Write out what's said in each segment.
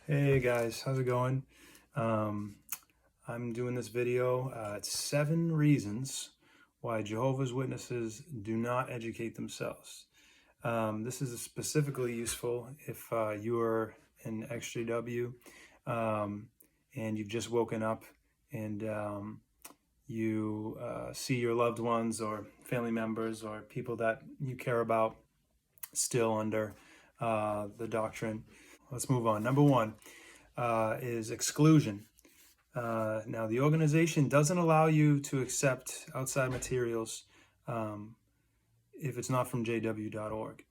Hey guys, how's it going? Um, I'm doing this video. It's 7 reasons why Jehovah's Witnesses do not educate themselves. This is specifically useful if you are an XJW and you've just woken up and you see your loved ones or family members or people that you care about still under the doctrine. Let's move on. Number one is exclusion. Now, the organization doesn't allow you to accept outside materials if it's not from jw.org.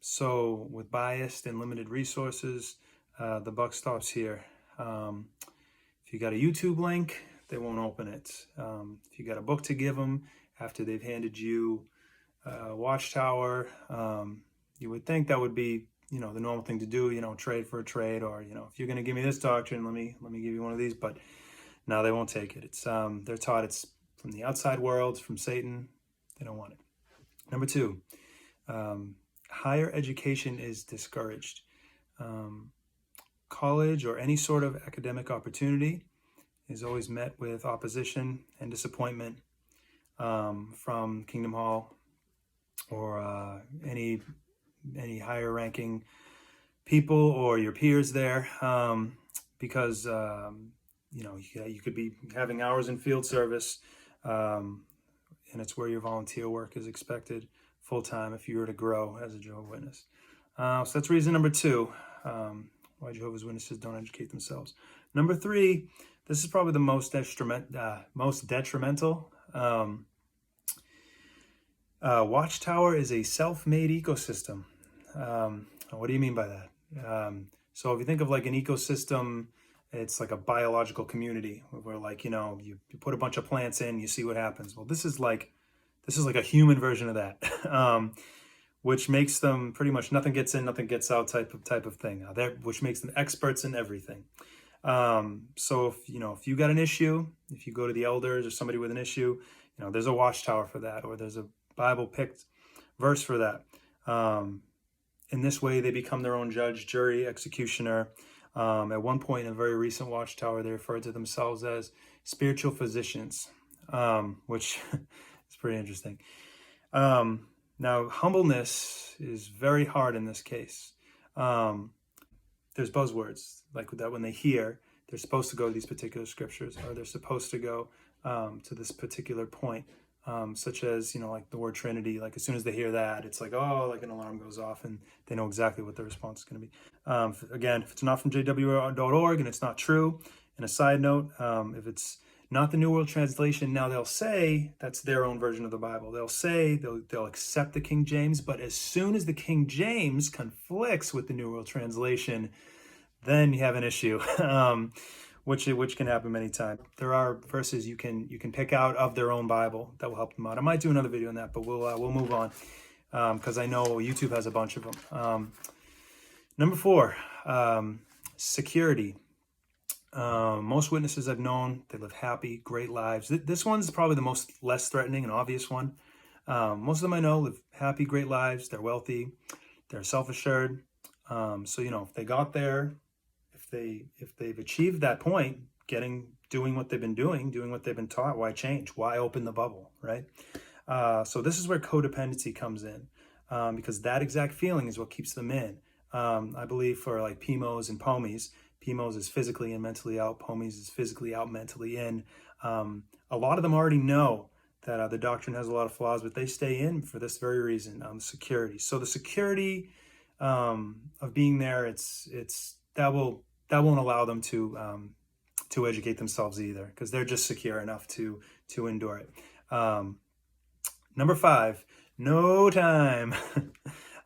So, with biased and limited resources, the buck stops here. If you got a YouTube link, they won't open it. If you got a book to give them after they've handed you a Watchtower, you would think that would be the normal thing to do, trade for a trade, or if you're going to give me this doctrine, let me give you one of these. But no, they won't take it. It's they're taught it's from the outside world, from Satan. They don't want it. Number two, higher education is discouraged. College or any sort of academic opportunity is always met with opposition and disappointment from Kingdom Hall or any higher ranking people or your peers there, because you could be having hours in field service, and it's where your volunteer work is expected full time if you were to grow as a Jehovah's Witness. So that's reason number two, why Jehovah's Witnesses don't educate themselves. Number three, this is probably the most detrimental. Watchtower is a self-made ecosystem. What do you mean by that? So if you think of like an ecosystem, it's like a biological community where you put a bunch of plants in, you see what happens. Well, this is like a human version of that, which makes them pretty much nothing gets in, nothing gets out type of thing. Which makes them experts in everything. So if you got an issue, if you go to the elders or somebody with an issue, there's a Watchtower for that, or there's a Bible picked verse for that. In this way, they become their own judge, jury, executioner. At one point in a very recent Watchtower, they referred to themselves as spiritual physicians, which is pretty interesting. Now, humbleness is very hard in this case. There's buzzwords like that when they hear, they're supposed to go to these particular scriptures, or they're supposed to go to this particular point. Such as, like the word Trinity, like as soon as they hear that, it's like, oh, like an alarm goes off and they know exactly what the response is going to be. Again, if it's not from jw.org and it's not true, and a side note, if it's not the New World Translation, now they'll say that's their own version of the Bible. They'll say they'll accept the King James, but as soon as the King James conflicts with the New World Translation, then you have an issue. Which can happen many times. There are verses you can pick out of their own Bible that will help them out. I might do another video on that, but we'll move on because I know YouTube has a bunch of them. Number four, security. Most witnesses I've known, they live happy, great lives. This one's probably the most less threatening and obvious one. Most of them I know live happy, great lives. They're wealthy, they're self-assured. So if they got there, if they've achieved that point, doing what they've been doing what they've been taught, why change? Why open the bubble, right? So this is where codependency comes in, because that exact feeling is what keeps them in. I believe for like PMOs and POMIs, PMOs is physically and mentally out, POMIs is physically out, mentally in. A lot of them already know that the doctrine has a lot of flaws, but they stay in for this very reason, security. So the security of being there, that won't allow them to educate themselves either, because they're just secure enough to endure it. Number five, no time.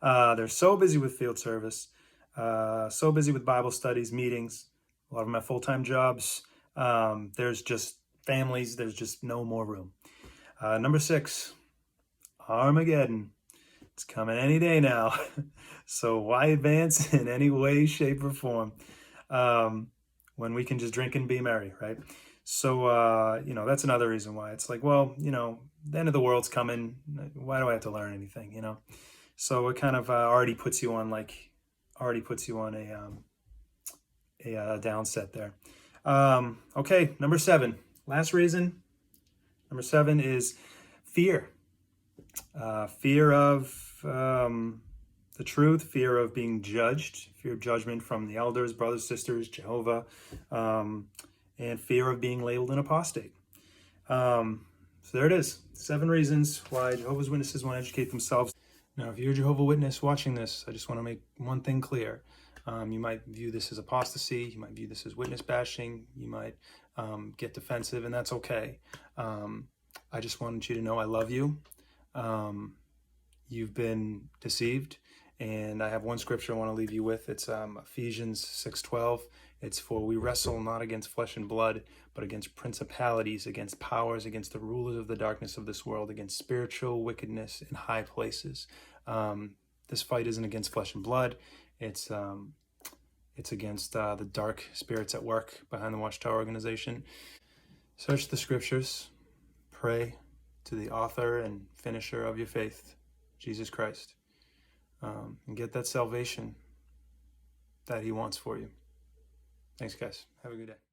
They're so busy with field service, so busy with Bible studies, meetings. A lot of them have full-time jobs. There's just families. There's just no more room. Number six, Armageddon. It's coming any day now. So why advance in any way, shape, or form when we can just drink and be merry, right? So, that's another reason why it's like, well, the end of the world's coming. Why do I have to learn anything, So it kind of already puts you on a a downset there. Okay, number 7. Last reason. Number 7 is fear. Fear of the truth, fear of being judged, fear of judgment from the elders, brothers, sisters, Jehovah, and fear of being labeled an apostate. So there it is. 7 reasons why Jehovah's Witnesses want to educate themselves. Now, if you're a Jehovah's Witness watching this, I just want to make one thing clear. You might view this as apostasy. You might view this as witness bashing. You might get defensive, and that's okay. I just wanted you to know I love you. You've been deceived, and I have one scripture I want to leave you with. It's Ephesians 6:12. It's, for we wrestle not against flesh and blood, but against principalities, against powers, against the rulers of the darkness of this world, against spiritual wickedness in high places. This fight isn't against flesh and blood. It's against the dark spirits at work behind the Watchtower organization. Search the scriptures. Pray to the author and finisher of your faith, Jesus Christ, and get that salvation that he wants for you. Thanks, guys. Have a good day.